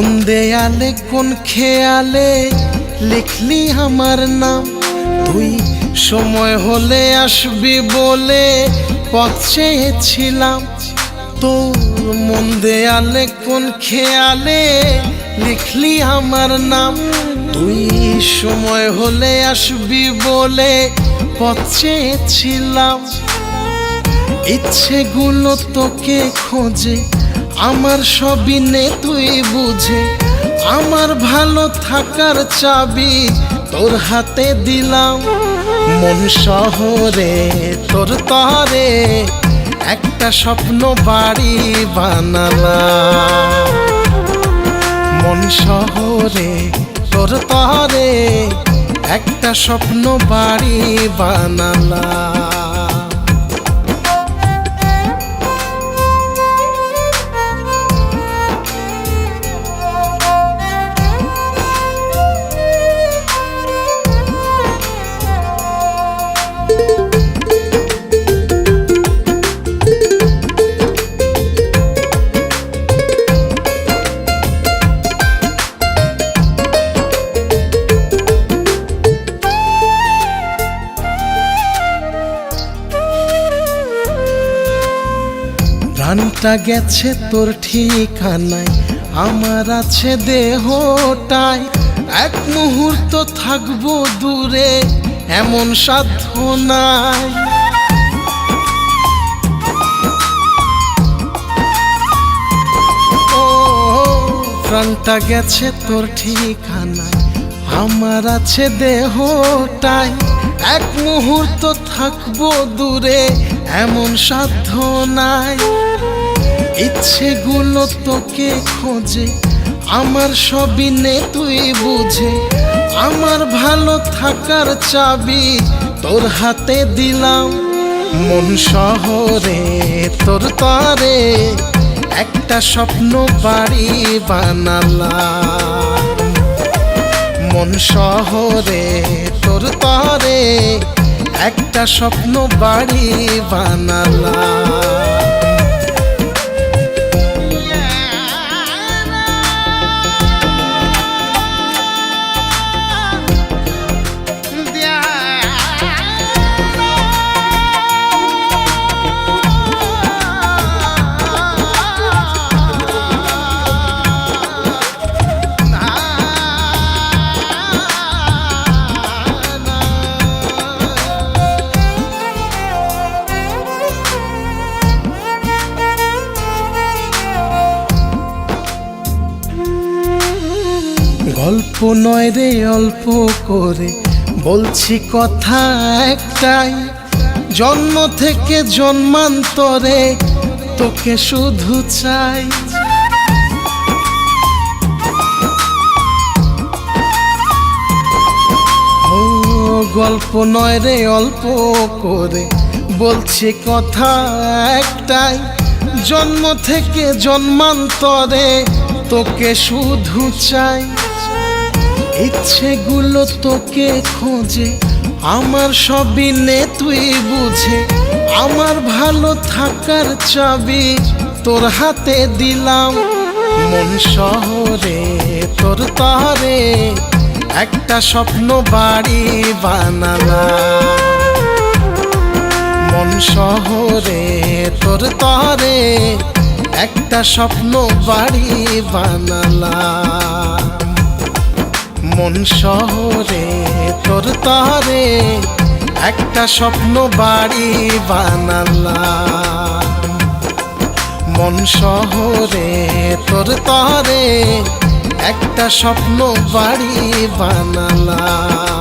কোন দেয়ালে কোন খেয়ালে লিখলি আমার নাম, তুই সময় হলে আসবি বলে পথ চেয়েছিলাম। তোর মন দেয়ালে কোন খেয়ালে লিখলি আমার নাম, তুই সময় হলে আসবি বলে পথ চেয়েছিলাম। ইচ্ছেগুলো তোকে খোঁজে, আমার সবই নে তুই বুঝে, আমার ভালো থাকার চাবি তোর হাতে দিলাম। মন শহরে তোর তরে একটা স্বপ্ন বাড়ি বানালাম। মন শহরে তোর তরে একটা স্বপ্ন বাড়ি বানালাম। প্রাণটা গেছে তোর ঠিকানায়, আমার আছে দেহটায়। এক মুহূর্ত থাকবো দূরে এমন সাধ্য নাই। ও প্রাণটা গেছে তোর ঠিকানায়, আমার আছে দেহটায়। এক মুহূর্ত থাকবো দূরে এমন সাধ্য নাই। ইচ্ছেগুলো তোকে খোঁজে, আমার সবই নে তুই বুঝে, আমার ভালো থাকার চাবি তোর হাতে দিলাম। মন শহরে তোর তরে একটা স্বপ্ন বাড়ি বানালাম। মন শহরে তোর তরে একটা স্বপ্ন বাড়ি বানালাম। গল্প নয় রে অল্প করে বলছি কথা একটাই, জন্ম থেকে জন্মান্তরে তোকে শুধু চাই। ও গল্প নয় রে অল্প করে বলছি কথা একটাই, জন্ম থেকে জন্মান্তরে তোকে শুধু চাই। ইচ্ছেগুলো তোকে খোঁজে, আমার সবই নে তুই বুঝে, আমার ভালো থাকার চাবি তোর হাতে দিলাম। মন শহরে তোর তরে একটা স্বপ্ন বাড়ি বানালাম। মন শহরে তোর তরে একটা স্বপ্ন বাড়ি বানালাম। মন শহরে তোর তরে একটা স্বপ্ন বাড়ি বানালাম। মন শহরে তোর তরে একটা স্বপ্ন বাড়ি বানালাম।